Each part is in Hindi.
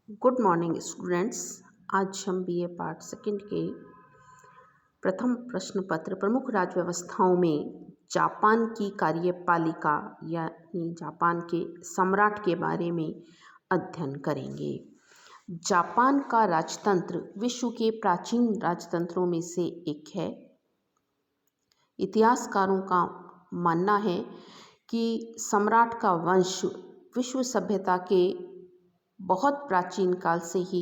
Good morning students. आज हम बीए पार्ट सेकंड के प्रथम प्रश्न पत्र प्रमुख राज्य व्यवस्थाओं में जापान की कार्यपालिका यानी जापान के सम्राट के बारे में अध्ययन करेंगे। जापान का राजतंत्र विश्व के प्राचीन राजतंत्रों में से एक है। इतिहासकारों का मानना है कि सम्राट का वंश विश्व सभ्यता के बहुत प्राचीन काल से ही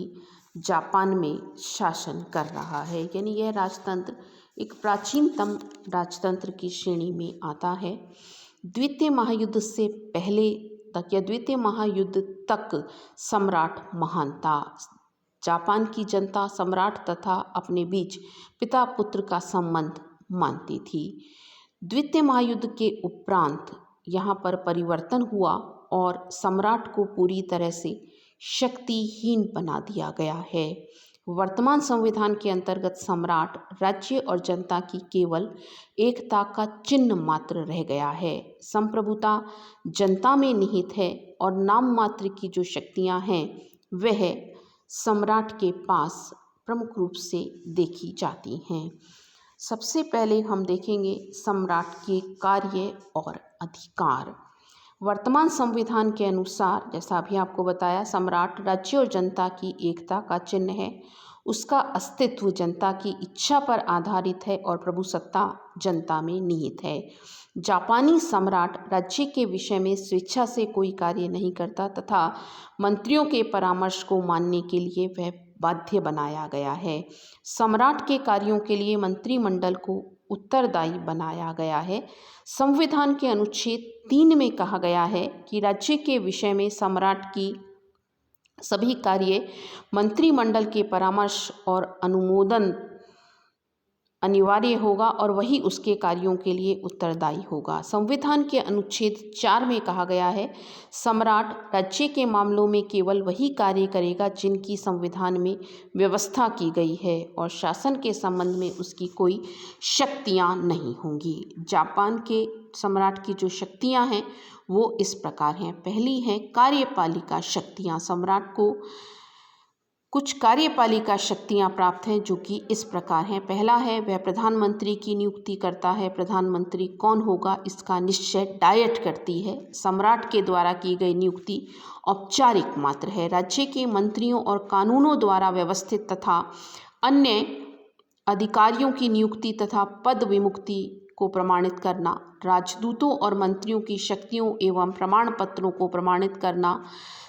जापान में शासन कर रहा है, यानी यह राजतंत्र एक प्राचीनतम राजतंत्र की श्रेणी में आता है। द्वितीय महायुद्ध से पहले तक या द्वितीय महायुद्ध तक सम्राट महान था। जापान की जनता सम्राट तथा अपने बीच पिता पुत्र का संबंध मानती थी। द्वितीय महायुद्ध के उपरांत यहाँ पर परिवर्तन हुआ और सम्राट को पूरी तरह से शक्तिहीन बना दिया गया है। वर्तमान संविधान के अंतर्गत सम्राट राज्य और जनता की केवल एकता का चिन्ह मात्र रह गया है। संप्रभुता जनता में निहित है और नाम मात्र की जो शक्तियां हैं वह सम्राट के पास प्रमुख रूप से देखी जाती हैं। सबसे पहले हम देखेंगे सम्राट के कार्य और अधिकार। वर्तमान संविधान के अनुसार, जैसा अभी आपको बताया, सम्राट राज्य और जनता की एकता का चिन्ह है। उसका अस्तित्व जनता की इच्छा पर आधारित है और प्रभुसत्ता जनता में निहित है। जापानी सम्राट राज्य के विषय में स्वेच्छा से कोई कार्य नहीं करता तथा मंत्रियों के परामर्श को मानने के लिए वह बाध्य बनाया गया है। सम्राट के कार्यों के लिए मंत्रिमंडल को उत्तरदायी बनाया गया है। संविधान के अनुच्छेद 3 में कहा गया है कि राज्य के विषय में सम्राट की सभी कार्य मंत्रिमंडल के परामर्श और अनुमोदन अनिवार्य होगा और वही उसके कार्यों के लिए उत्तरदायी होगा। संविधान के अनुच्छेद 4 में कहा गया है, सम्राट राज्य के मामलों में केवल वही कार्य करेगा जिनकी संविधान में व्यवस्था की गई है और शासन के संबंध में उसकी कोई शक्तियां नहीं होंगी। जापान के सम्राट की जो शक्तियां हैं वो इस प्रकार हैं। पहली है कार्यपालिका शक्तियां। सम्राट को कुछ कार्यपालिका शक्तियां प्राप्त हैं जो कि इस प्रकार हैं। पहला है, वह प्रधानमंत्री की नियुक्ति करता है। प्रधानमंत्री कौन होगा इसका निश्चय डायट करती है। सम्राट के द्वारा की गई नियुक्ति औपचारिक मात्र है। राज्य के मंत्रियों और कानूनों द्वारा व्यवस्थित तथा अन्य अधिकारियों की नियुक्ति तथा पद विमुक्ति को प्रमाणित करना, राजदूतों और मंत्रियों की शक्तियों एवं प्रमाण पत्रों को प्रमाणित करना,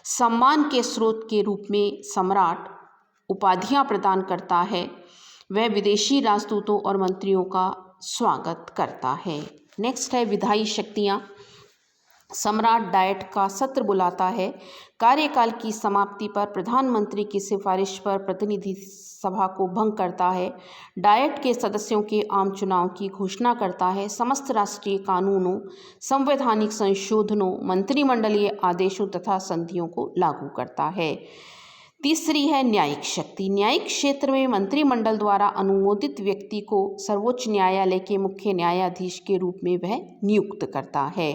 सम्मान के स्रोत के रूप में सम्राट उपाधियां प्रदान करता है। वह विदेशी राजदूतों और मंत्रियों का स्वागत करता है। नेक्स्ट है विधायी शक्तियां। सम्राट डायट का सत्र बुलाता है। कार्यकाल की समाप्ति पर प्रधानमंत्री की सिफारिश पर प्रतिनिधि सभा को भंग करता है। डायट के सदस्यों के आम चुनाव की घोषणा करता है। समस्त राष्ट्रीय कानूनों, संवैधानिक संशोधनों, मंत्रिमंडलीय आदेशों तथा संधियों को लागू करता है। तीसरी है न्यायिक शक्ति। न्यायिक क्षेत्र में मंत्रिमंडल द्वारा अनुमोदित व्यक्ति को सर्वोच्च न्यायालय के मुख्य न्यायाधीश के रूप में वह नियुक्त करता है।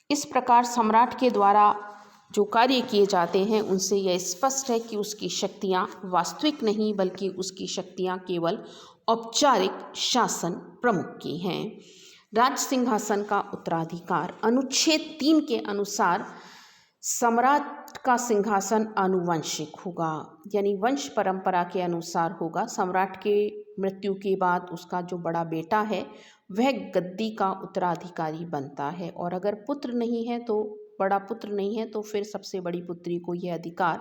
इस प्रकार सम्राट के द्वारा जो कार्य किए जाते हैं उनसे यह स्पष्ट है कि उसकी शक्तियां वास्तविक नहीं बल्कि उसकी शक्तियां केवल औपचारिक शासन प्रमुख की हैं। राज सिंहासन का उत्तराधिकार। अनुच्छेद 3 के अनुसार सम्राट का सिंहासन आनुवंशिक होगा, यानी वंश परंपरा के अनुसार होगा। सम्राट के मृत्यु के बाद उसका जो बड़ा बेटा है वह गद्दी का उत्तराधिकारी बनता है और अगर पुत्र नहीं है तो बड़ा पुत्र नहीं है तो फिर सबसे बड़ी पुत्री को यह अधिकार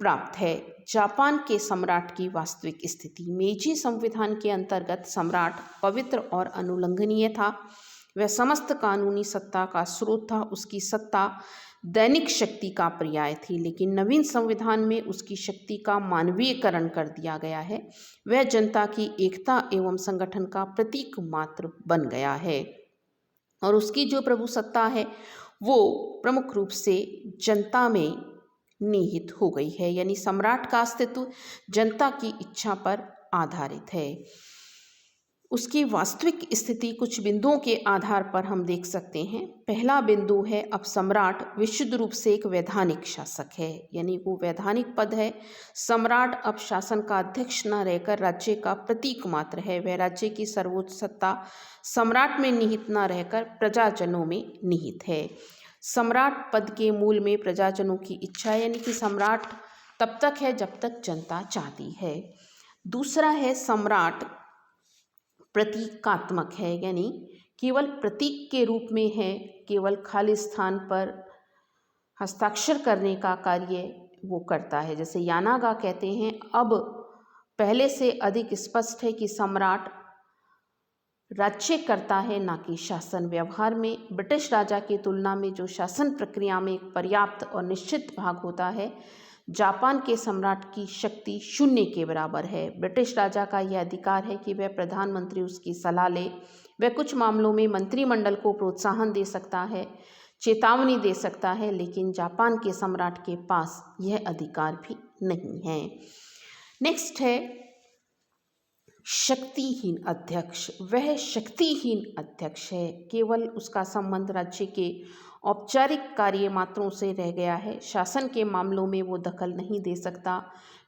प्राप्त है। जापान के सम्राट की वास्तविक स्थिति। मेजी संविधान के अंतर्गत सम्राट पवित्र और अनुल्लंघनीय था। वह समस्त कानूनी सत्ता का स्रोत था। उसकी सत्ता दैनिक शक्ति का पर्याय थी, लेकिन नवीन संविधान में उसकी शक्ति का मानवीयकरण कर दिया गया है। वह जनता की एकता एवं संगठन का प्रतीक मात्र बन गया है और उसकी जो प्रभुसत्ता है वो प्रमुख रूप से जनता में निहित हो गई है, यानी सम्राट का अस्तित्व जनता की इच्छा पर आधारित है। उसकी वास्तविक स्थिति कुछ बिंदुओं के आधार पर हम देख सकते हैं। पहला बिंदु है, अब सम्राट विशुद्ध रूप से एक वैधानिक शासक है, यानी वो वैधानिक पद है। सम्राट अब शासन का अध्यक्ष न रहकर राज्य का प्रतीक मात्र है। वह राज्य की सर्वोच्च सत्ता सम्राट में निहित न रहकर प्रजाजनों में निहित है। सम्राट पद के मूल में प्रजाजनों की इच्छा, यानी कि सम्राट तब तक है जब तक जनता चाहती है। दूसरा है, सम्राट प्रतीकात्मक है, यानी केवल प्रतीक के रूप में है, केवल खाली स्थान पर हस्ताक्षर करने का कार्य वो करता है। जैसे यानागा कहते हैं, अब पहले से अधिक स्पष्ट है कि सम्राट राज्य करता है, ना कि शासन। व्यवहार में ब्रिटिश राजा की तुलना में जो शासन प्रक्रिया में एक पर्याप्त और निश्चित भाग होता है, जापान के सम्राट की शक्ति शून्य के बराबर है। ब्रिटिश राजा का यह अधिकार है कि वह प्रधानमंत्री उसकी सलाह ले। वह कुछ मामलों में मंत्रिमंडल को प्रोत्साहन दे सकता है, चेतावनी दे सकता है, लेकिन जापान के सम्राट के पास यह अधिकार भी नहीं है। नेक्स्ट है शक्तिहीन अध्यक्ष। वह शक्तिहीन अध्यक्ष है, केवल उसका संबंध राज्य के औपचारिक कार्य मात्रों से रह गया है। शासन के मामलों में वो दखल नहीं दे सकता,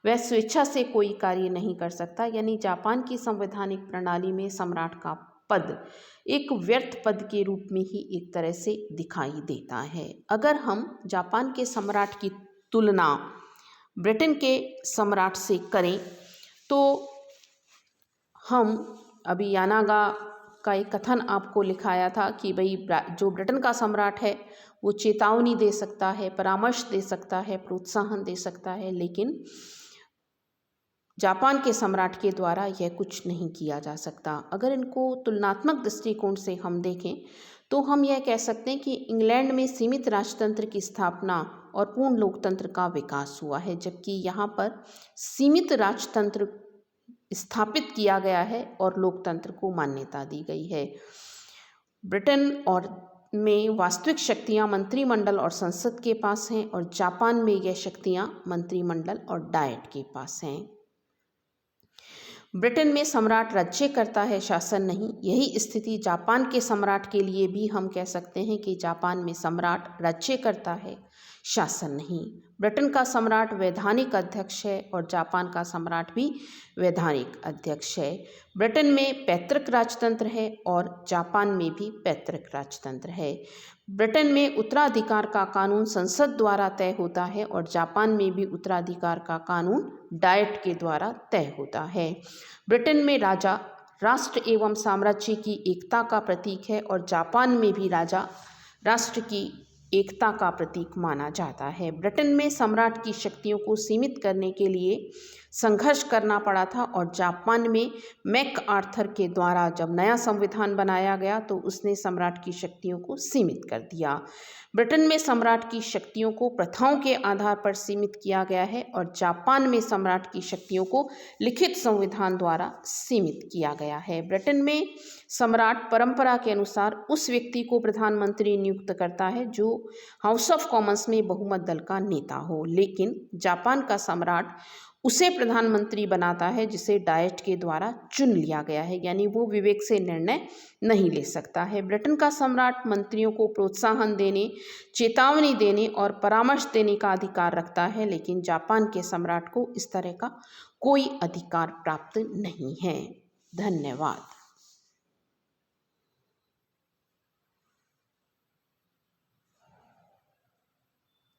वह स्वेच्छा से कोई कार्य नहीं कर सकता। यानी जापान की संवैधानिक प्रणाली में सम्राट का पद एक व्यर्थ पद के रूप में ही एक तरह से दिखाई देता है। अगर हम जापान के सम्राट की तुलना ब्रिटेन के सम्राट से करें तो हम अभी यानागा का एक कथन आपको लिखाया था कि भाई जो ब्रिटेन का सम्राट है वो चेतावनी दे सकता है, परामर्श दे सकता है, प्रोत्साहन दे सकता है, लेकिन जापान के सम्राट के द्वारा यह कुछ नहीं किया जा सकता। अगर इनको तुलनात्मक दृष्टिकोण से हम देखें तो हम यह कह सकते हैं कि इंग्लैंड में सीमित राजतंत्र की स्थापना और पूर्ण लोकतंत्र का विकास हुआ है, जबकि यहाँ पर सीमित राजतंत्र स्थापित किया गया है और लोकतंत्र को मान्यता दी गई है। ब्रिटेन और में वास्तविक शक्तियां मंत्रिमंडल और संसद के पास हैं और जापान में यह शक्तियां मंत्रिमंडल और डायट के पास हैं। ब्रिटेन में सम्राट राज्य करता है, शासन नहीं। यही स्थिति जापान के सम्राट के लिए भी हम कह सकते हैं कि जापान में सम्राट राज्य करता है, शासन नहीं। ब्रिटेन का सम्राट वैधानिक अध्यक्ष है और जापान का सम्राट भी वैधानिक अध्यक्ष है। ब्रिटेन में पैतृक राजतंत्र है और जापान में भी पैतृक राजतंत्र है। ब्रिटेन में उत्तराधिकार का कानून संसद द्वारा तय होता है और जापान में भी उत्तराधिकार का कानून डायट के द्वारा तय होता है। ब्रिटेन में राजा राष्ट्र एवं साम्राज्य की एकता का प्रतीक है और जापान में भी राजा राष्ट्र की एकता का प्रतीक माना जाता है। ब्रिटेन में सम्राट की शक्तियों को सीमित करने के लिए संघर्ष करना पड़ा था और जापान में मैकआर्थर के द्वारा जब नया संविधान बनाया गया तो उसने सम्राट की शक्तियों को सीमित कर दिया। ब्रिटेन में सम्राट की शक्तियों को प्रथाओं के आधार पर सीमित किया गया है और जापान में सम्राट की शक्तियों को लिखित संविधान द्वारा सीमित किया गया है। ब्रिटेन में सम्राट परंपरा के अनुसार उस व्यक्ति को प्रधानमंत्री नियुक्त करता है जो हाउस ऑफ कॉमन्स में बहुमत दल का नेता हो, लेकिन जापान का सम्राट उसे प्रधानमंत्री बनाता है जिसे डायट के द्वारा चुन लिया गया है, यानी वो विवेक से निर्णय नहीं ले सकता है। ब्रिटेन का सम्राट मंत्रियों को प्रोत्साहन देने, चेतावनी देने और परामर्श देने का अधिकार रखता है, लेकिन जापान के सम्राट को इस तरह का कोई अधिकार प्राप्त नहीं है। धन्यवाद।